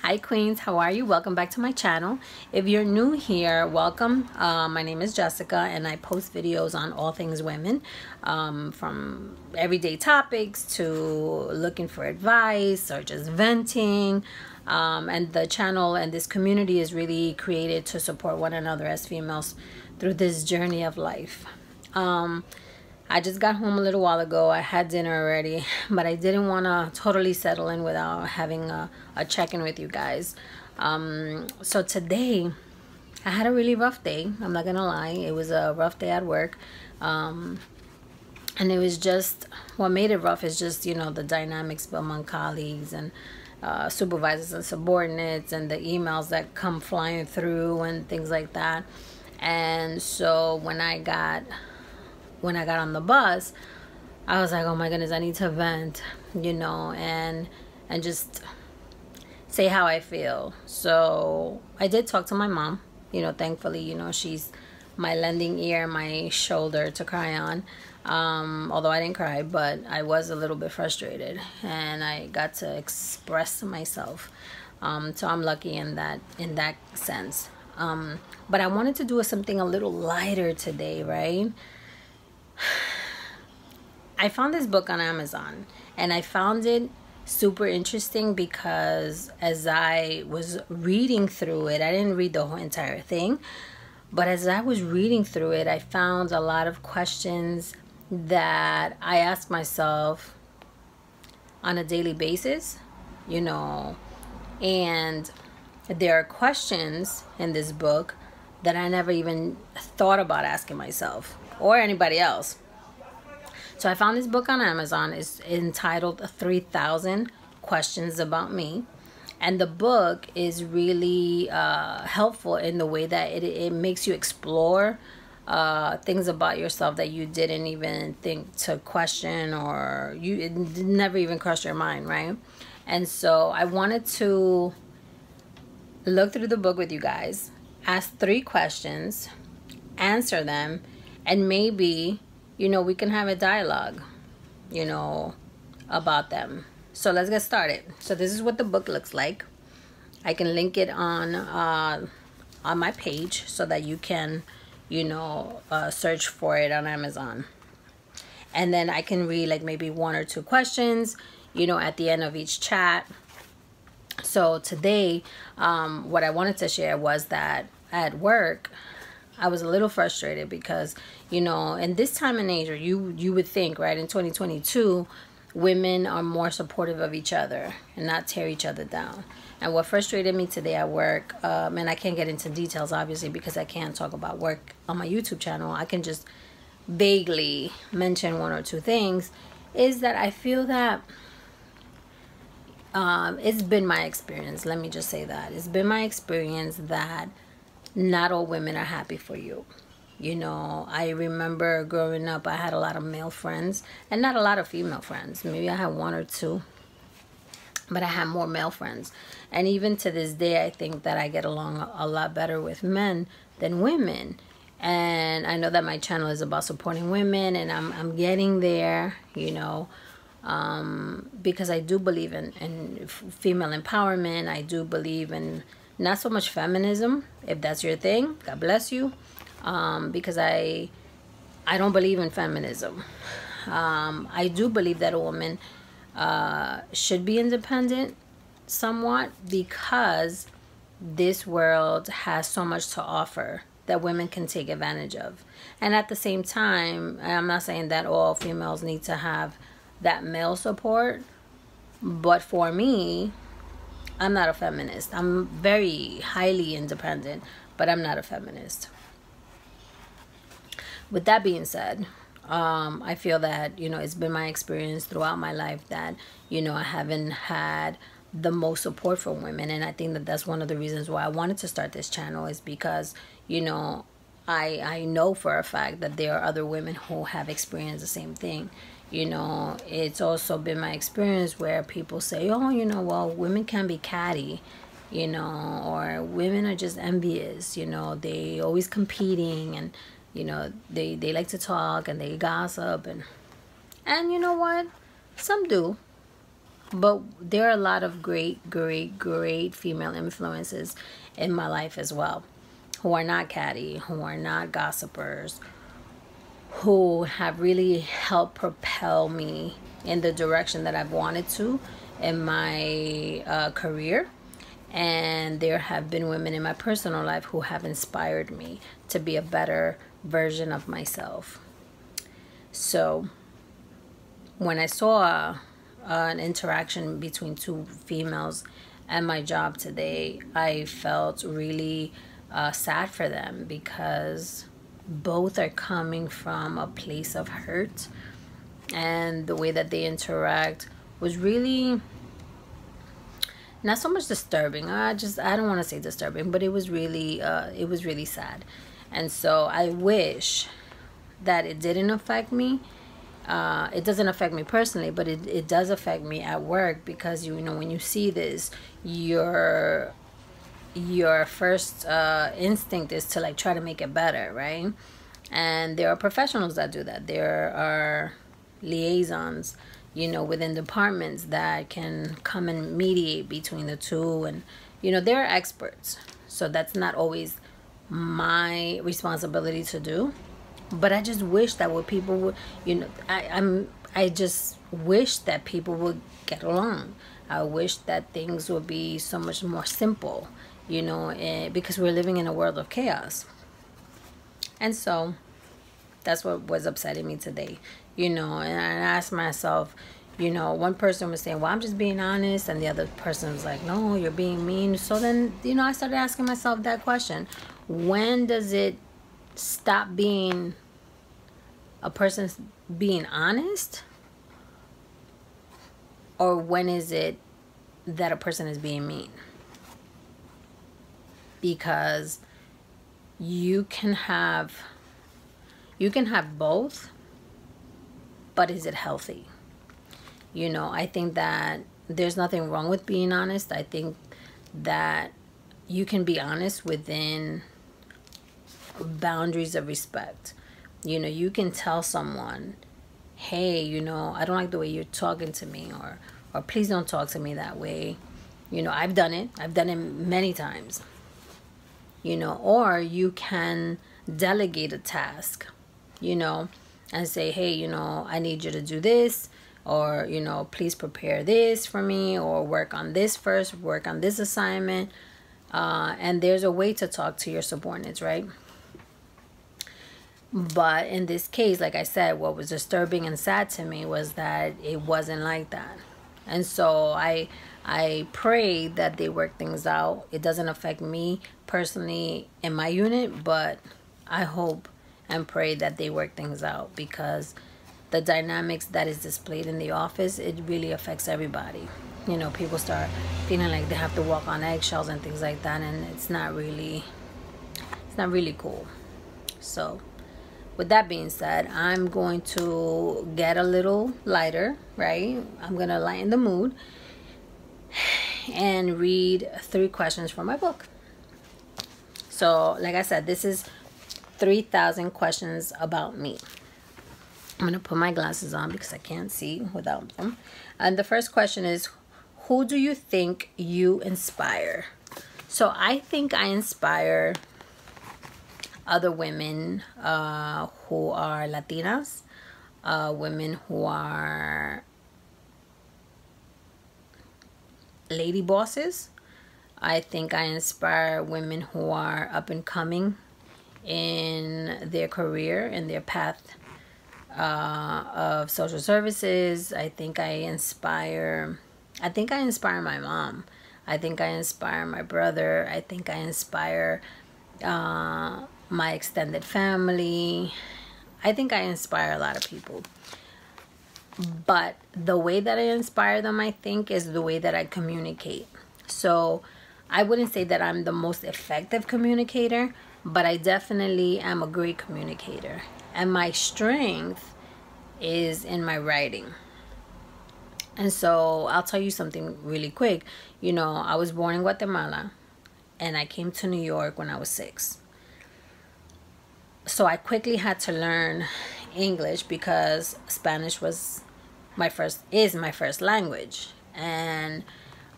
Hi Queens, how are you? Welcome back to my channel. If you're new here, welcome. My name is Jessica and I post videos on all things women, from everyday topics to looking for advice or just venting. And the channel and this community is really created to support one another as females through this journey of life. I just got home a little while ago. I had dinner already, but I didn't want to totally settle in without having a check-in with you guys. So today, I had a really rough day. I'm not gonna lie. It was a rough day at work. And it was just, what made it rough is just, you know, the dynamics among colleagues and supervisors and subordinates and the emails that come flying through and things like that. And so when I got on the bus, I was like, oh my goodness, I need to vent, you know, and just say how I feel. So I did talk to my mom, you know, thankfully, you know, she's my lending ear, my shoulder to cry on. Although I didn't cry, but I was a little bit frustrated and I got to express myself. So I'm lucky in that sense. But I wanted to do something a little lighter today, right? I found this book on Amazon and I found it super interesting because as I was reading through it, I didn't read the whole entire thing, but as I was reading through it, I found a lot of questions that I ask myself on a daily basis, you know, and there are questions in this book that I never even thought about asking myself or anybody else. So I found this book on Amazon. It's entitled 3,000 Questions About Me. And the book is really helpful in the way that it makes you explore things about yourself that you didn't even think to question, or it never even crossed your mind, right? And so I wanted to look through the book with you guys, ask 3 questions, answer them, and maybe, you know, we can have a dialogue, you know, about them. So let's get started. So this is what the book looks like. I can link it on my page so that you can, you know, search for it on Amazon. And then I can read like maybe 1 or 2 questions, you know, at the end of each chat. So today, what I wanted to share was that at work, I was a little frustrated because, you know, in this time and age, or you would think, right, in 2022, women are more supportive of each other and not tear each other down. And what frustrated me today at work, and I can't get into details, obviously, because I can't talk about work on my YouTube channel. I can just vaguely mention 1 or 2 things, is that I feel that it's been my experience. Let me just say that. It's been my experience that not all women are happy for you. You know, I remember growing up, I had a lot of male friends and not a lot of female friends. Maybe I had 1 or 2, but I had more male friends. And even to this day, I think that I get along a lot better with men than women. And I know that my channel is about supporting women, and I'm getting there, you know, because I do believe in female empowerment. I do believe in not so much feminism, if that's your thing, God bless you, because I don't believe in feminism. I do believe that a woman should be independent somewhat, because this world has so much to offer that women can take advantage of. And at the same time, I'm not saying that all females need to have that male support, but for me, I'm not a feminist. I'm very highly independent, but I'm not a feminist. With that being said, I feel that, you know, it's been my experience throughout my life that, you know, I haven't had the most support from women. And I think that that's one of the reasons why I wanted to start this channel, is because, you know, I know for a fact that there are other women who have experienced the same thing. You know, it's also been my experience where people say, oh, you know, well, women can be catty, you know, or women are just envious, you know, they always competing, and, you know, they like to talk and they gossip, and you know what? Some do. But there are a lot of great female influences in my life as well, who are not catty, who are not gossipers, who have really helped propel me in the direction that I've wanted to in my career. And there have been women in my personal life who have inspired me to be a better version of myself. So when I saw an interaction between two females at my job today, I felt really sad for them, because both are coming from a place of hurt, and the way that they interact was really not so much disturbing. I don't want to say disturbing, but it was really sad. And so I wish that it didn't affect me. It doesn't affect me personally, but it does affect me at work, because you know, when you see this, your first instinct is to like try to make it better, right? And there are professionals that do that. There are liaisons, you know, within departments that can come and mediate between the two, and you know, they're experts. So that's not always my responsibility to do. But I just wish that what people would, you know, I just wish that people would get along. I wish that things would be so much more simple, you know, because we're living in a world of chaos. And so that's what was upsetting me today, you know. And I asked myself, you know, one person was saying, well, I'm just being honest, and the other person was like, no, you're being mean. So then, you know, I started asking myself that question: when does it stop being a person being honest, or when is it that a person is being mean? Because you can have both, but is it healthy? You know, I think that there's nothing wrong with being honest. I think that you can be honest within boundaries of respect. You know, you can tell someone, hey, you know, I don't like the way you're talking to me, or please don't talk to me that way. You know, I've done it many times. You know, or you can delegate a task, you know, and say, hey, you know, I need you to do this, or, you know, please prepare this for me, or work on this first, work on this assignment. And there's a way to talk to your subordinates, right? But in this case, like I said, what was disturbing and sad to me was that it wasn't like that. And so I pray that they work things out. It doesn't affect me personally in my unit, but I hope and pray that they work things out, because the dynamics that is displayed in the office, it really affects everybody. You know, people start feeling like they have to walk on eggshells and things like that, and it's not really cool. So with that being said, I'm going to get a little lighter, right? I'm going to lighten the mood and read 3 questions from my book. So, like I said, this is 3,000 questions about me. I'm going to put my glasses on because I can't see without them. And the first question is, who do you think you inspire? So, I think I inspire other women who are Latinas, women who are lady bosses. I think I inspire women who are up and coming in their career, in their path of social services. I think I inspire my mom. I think I inspire my brother. I think I inspire my extended family. I think I inspire a lot of people. But the way that I inspire them, I think, is the way that I communicate. So I wouldn't say that I'm the most effective communicator, but I definitely am a great communicator. And my strength is in my writing. And so I'll tell you something really quick. You know, I was born in Guatemala, and I came to New York when I was 6. So I quickly had to learn English because Spanish is my first language. And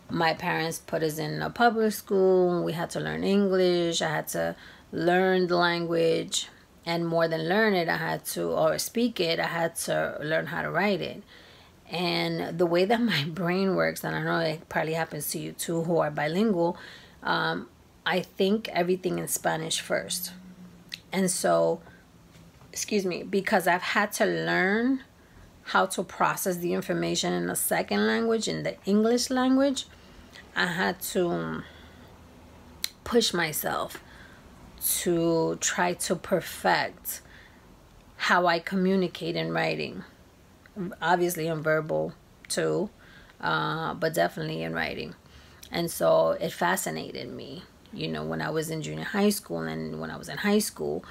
my parents put us in a public school. We had to learn English. I had to learn the language. And more than learn it, I had to, or speak it, I had to learn how to write it. And the way that my brain works, and I know it probably happens to you too who are bilingual, I think everything in Spanish first. And so, excuse me, because I've had to learn how to process the information in a second language, in the English language, I had to push myself to try to perfect how I communicate in writing. Obviously in verbal too, but definitely in writing. And so it fascinated me. You know, when I was in junior high school and when I was in high school,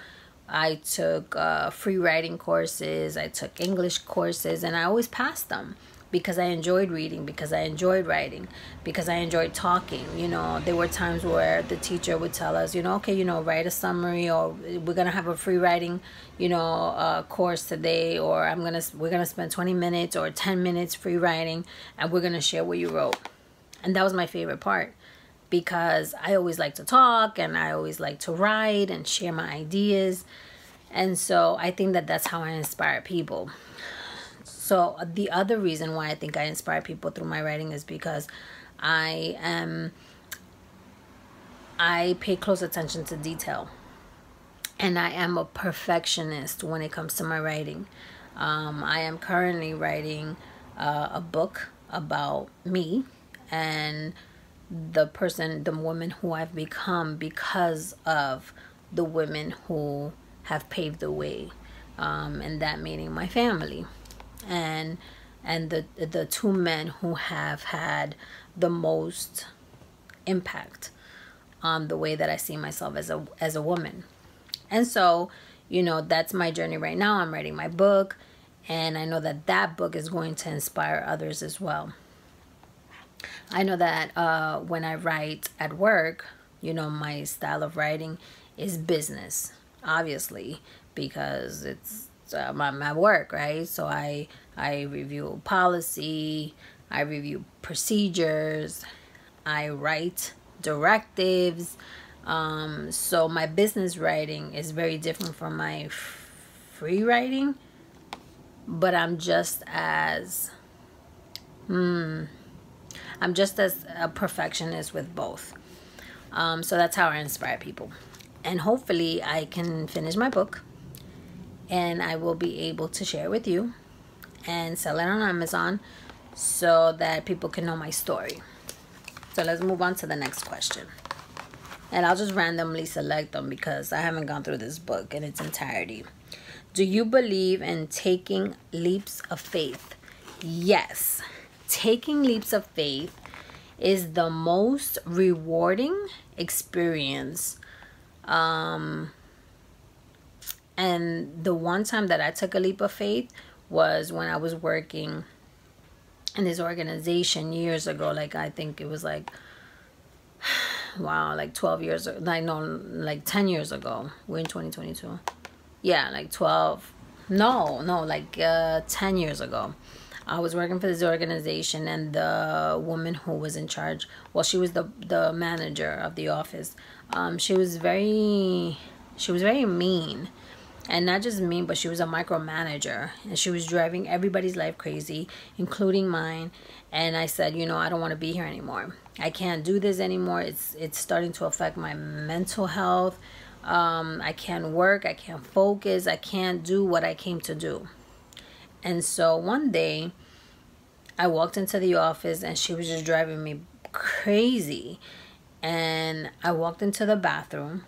I took free writing courses, I took English courses, and I always passed them because I enjoyed reading, because I enjoyed writing, because I enjoyed talking. You know, there were times where the teacher would tell us, you know, okay, you know, write a summary, or we're gonna have a free writing, you know, course today, or we're gonna spend 20 minutes or 10 minutes free writing, and we're gonna share what you wrote. And that was my favorite part, because I always like to talk and I always like to write and share my ideas. And so I think that that's how I inspire people. So the other reason why I think I inspire people through my writing is because I pay close attention to detail, and I am a perfectionist when it comes to my writing. I am currently writing a book about me and the woman who I've become because of the women who have paved the way, and that meaning my family, and the two men who have had the most impact on the way that I see myself as a woman. And so, you know, that's my journey right now. I'm writing my book, and I know that that book is going to inspire others as well. I know that when I write at work, you know, my style of writing is business, obviously, because it's my work, right? So I review policy, I review procedures, I write directives. So my business writing is very different from my free writing, but I'm just as a perfectionist with both. So that's how I inspire people. And hopefully I can finish my book, and I will be able to share it with you and sell it on Amazon so that people can know my story. So let's move on to the next question. And I'll just randomly select them because I haven't gone through this book in its entirety. Do you believe in taking leaps of faith? Yes. Taking leaps of faith is the most rewarding experience. And the one time that I took a leap of faith was when I was working in this organization years ago. Like, I think it was like, wow, like 12 years, like 10 years ago. We're in 2022. Yeah, like 10 years ago. I was working for this organization, and the woman who was in charge, well, she was the manager of the office. She was very mean. And not just mean, but she was a micromanager, and she was driving everybody's life crazy, including mine. And I said, you know, I don't want to be here anymore. I can't do this anymore. It's starting to affect my mental health. I can't work. I can't focus. I can't do what I came to do. And so one day I walked into the office, and she was just driving me crazy. And I walked into the bathroom.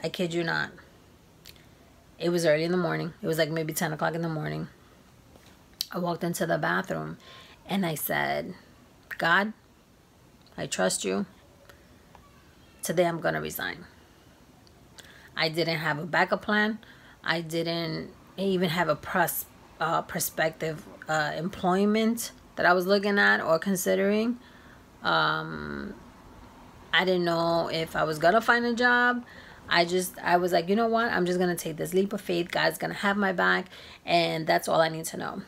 I kid you not. It was early in the morning. It was like maybe 10 o'clock in the morning. I walked into the bathroom, and I said, God, I trust you. Today I'm going to resign. I didn't have a backup plan. I didn't even have a prospective employment that I was looking at or considering. I didn't know if I was going to find a job. I was like, you know what? I'm just going to take this leap of faith. God's going to have my back, and that's all I need to know.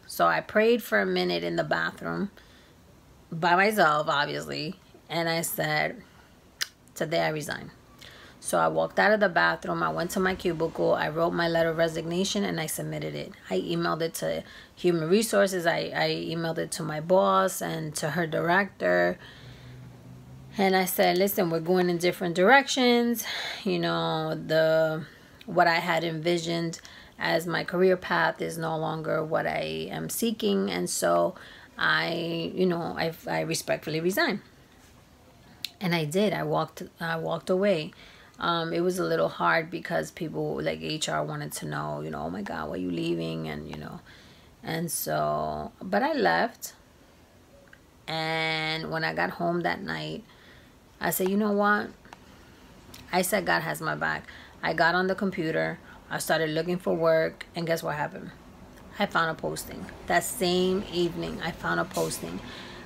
So I prayed for a minute in the bathroom, by myself, obviously. And I said, today I resign. So I walked out of the bathroom. I went to my cubicle. I wrote my letter of resignation and I submitted it. I emailed it to Human Resources. I emailed it to my boss and to her director. And I said, listen, we're going in different directions. You know, what I had envisioned as my career path is no longer what I am seeking. And so I respectfully resigned. And I did. I walked away. It was a little hard because people like HR wanted to know, you know, oh my God, why are you leaving? And, you know, and so, but I left. And when I got home that night, I said, you know what? I said, God has my back. I got on the computer. I started looking for work. And guess what happened? I found a posting. That same evening, I found a posting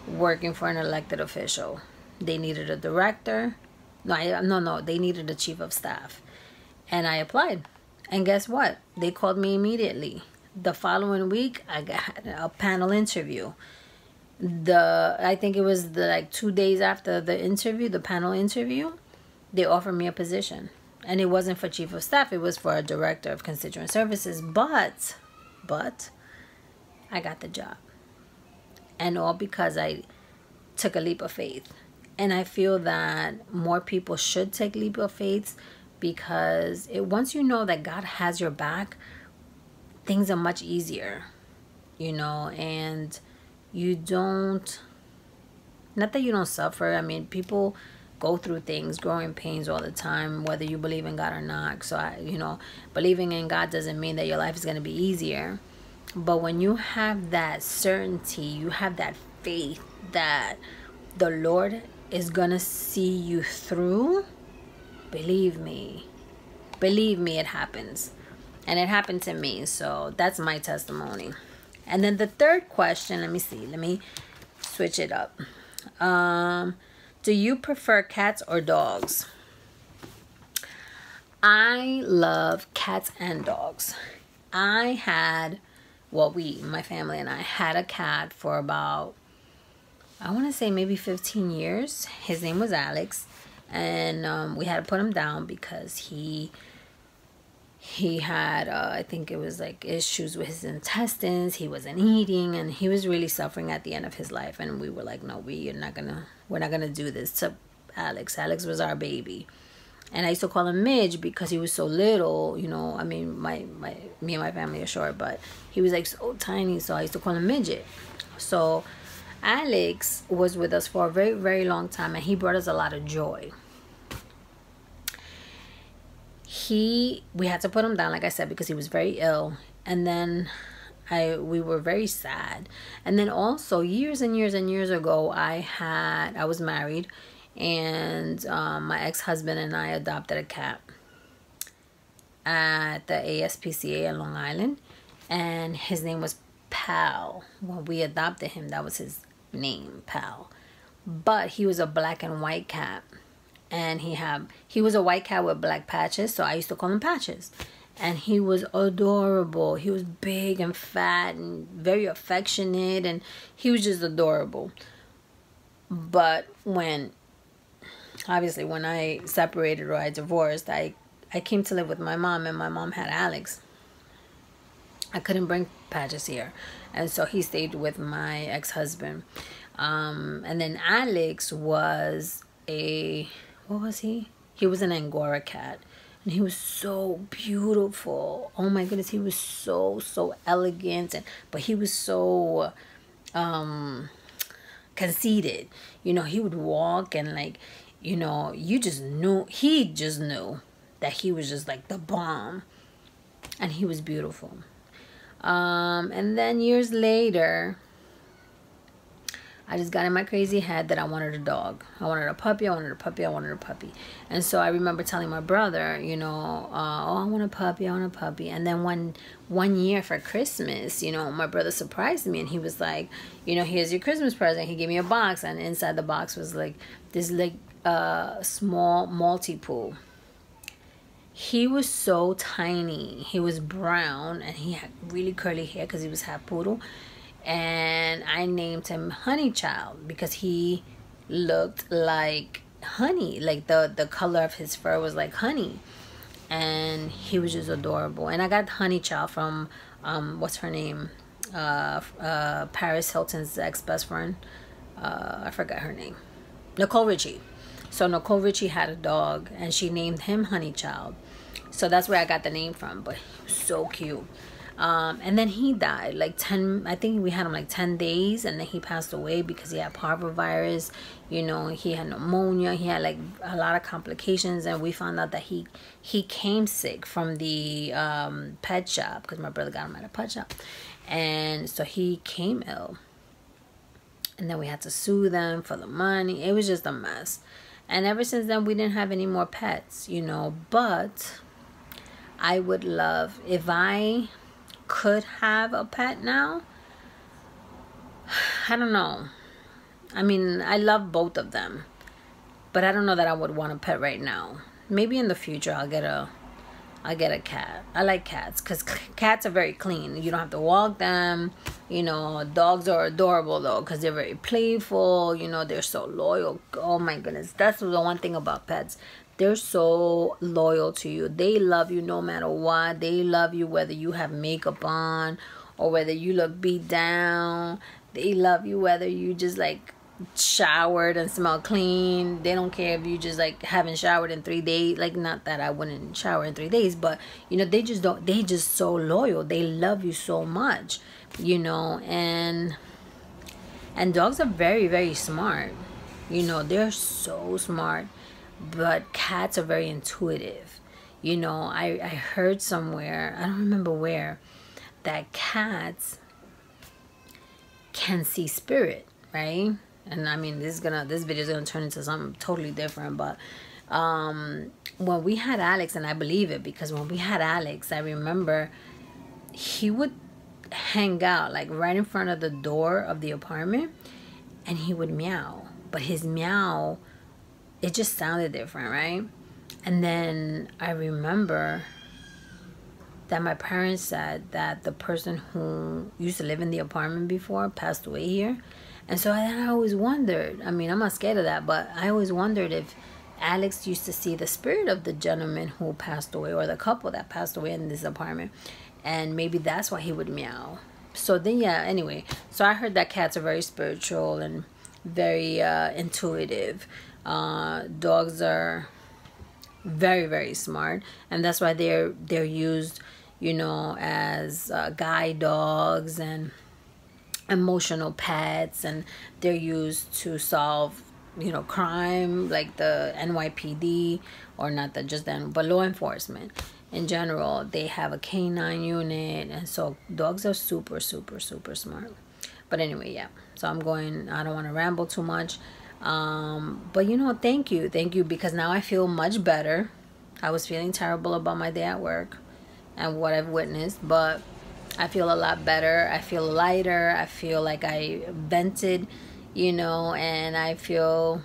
working for an elected official. They needed a director. No, they needed a chief of staff. And I applied. And guess what? They called me immediately. The following week, I got a panel interview. I think it was like 2 days after the interview, the panel interview, they offered me a position. And it wasn't for chief of staff. It was for a director of constituent services. But I got the job. And all because I took a leap of faith. And I feel that more people should take leap of faith, because once you know that God has your back, things are much easier, you know, and you don't, not that you don't suffer. I mean, people go through things, growing pains all the time, whether you believe in God or not. So, believing in God doesn't mean that your life is going to be easier. But when you have that certainty, you have that faith that the Lord is gonna see you through, believe me, it happens. And it happened to me. So that's my testimony. And then the third question, let me switch it up. Do you prefer cats or dogs? I love cats and dogs. My family and I had a cat for about, I want to say maybe 15 years. His name was Alex. And we had to put him down because he had, I think it was like issues with his intestines. He wasn't eating and he was really suffering at the end of his life. And we were like, no, we're not gonna do this to Alex. Alex was our baby. And I used to call him Midge because he was so little, you know. I mean, me and my family are short, but he was like so tiny. So I used to call him Midget. So Alex was with us for a very, very long time, and he brought us a lot of joy. We had to put him down, like I said, because he was very ill, and then we were very sad. And then also years and years and years ago, I was married, and my ex-husband and I adopted a cat at the ASPCA in Long Island, and his name was Pal. When we adopted him, that was his name, Pal. But he was a black and white cat, and he was a white cat with black patches, so I used to call him Patches. And he was adorable. He was big and fat and very affectionate, and he was just adorable. But when I separated or I divorced, I came to live with my mom, and my mom had Alex. I couldn't bring Patches here, and so he stayed with my ex-husband. And then Alex was what was he? He was an Angora cat, and he was so beautiful. Oh my goodness, he was so elegant, but he was so conceited. You know, he would walk and like, you know, he just knew that he was just like the bomb, and he was beautiful. And then years later, I just got in my crazy head that I wanted a dog. I wanted a puppy. And so I remember telling my brother, you know, oh, I want a puppy. And then one year for Christmas, you know, my brother surprised me, and he was like, you know, here's your Christmas present. He gave me a box, and inside the box was like this like small multi-pool. He was so tiny. He was brown, and he had really curly hair because he was half poodle. and I named him Honey Child because he looked like honey, like the color of his fur was like honey, and he was just adorable. And I got Honey Child from what's her name, Paris Hilton's ex-best friend, I forgot her name, Nicole Richie. So Nicole Richie had a dog and she named him Honey Child, so that's where I got the name from. But he was so cute. And then he died like 10, I think we had him like 10 days, and then he passed away because he had parvovirus, you know, he had pneumonia, he had like a lot of complications, and we found out that he came sick from the pet shop, because my brother got him at a pet shop, and so he came ill, and then we had to sue them for the money. It was just a mess. And ever since then we didn't have any more pets, you know. But I would love, if I could have a pet now, I don't know. I mean, I love both of them, but I don't know that I would want a pet right now. Maybe in the future I'll get a cat. I like cats because cats are very clean. You don't have to walk them. You know, dogs are adorable though because they're very playful. You know, they're so loyal. Oh my goodness, that's the one thing about pets. They're so loyal to you. They love you no matter what. They love you whether you have makeup on or whether you look beat down. They love you whether you just like showered and smell clean. They don't care if you just like haven't showered in 3 days. Like, not that I wouldn't shower in 3 days, but you know, they just so loyal. They love you so much, you know. And dogs are very, very smart. You know, they're so smart. But cats are very intuitive. You know, I heard somewhere, I don't remember where, that cats can see spirit, right? And I mean, this video is gonna turn into something totally different. But when we had Alex, and I believe it because when we had Alex, I remember he would hang out like right in front of the door of the apartment, and he would meow. But his meow, it just sounded different, right? And then I remember that my parents said that the person who used to live in the apartment before passed away here. And so I always wondered, I mean, I'm not scared of that, but I always wondered if Alex used to see the spirit of the gentleman who passed away, or the couple that passed away in this apartment, and maybe that's why he would meow. So then, yeah, anyway, so I heard that cats are very spiritual and very intuitive. Dogs are very, very smart, and that's why they're used, you know, as guide dogs and emotional pets, and they're used to solve, you know, crime, like the NYPD, or not that just them, but law enforcement in general. They have a canine unit, and so dogs are super, super, super smart. But anyway, yeah, so I don't want to ramble too much. But you know, thank you, because now I feel much better. I was feeling terrible about my day at work and what I've witnessed, but I feel a lot better. I feel lighter. I feel like I vented, you know, and I feel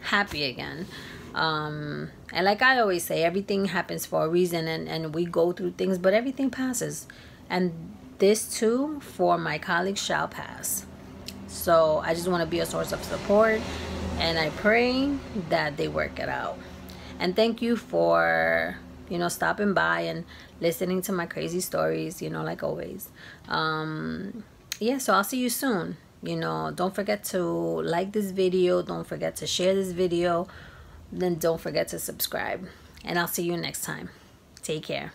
happy again. And like I always say, everything happens for a reason, and we go through things, but everything passes. And this too, for my colleagues, shall pass. So I just want to be a source of support, and I pray that they work it out. And thank you for, you know, stopping by and listening to my crazy stories, you know, like always. Yeah, so I'll see you soon. You know, don't forget to like this video. Don't forget to share this video. Then don't forget to subscribe. And I'll see you next time. Take care.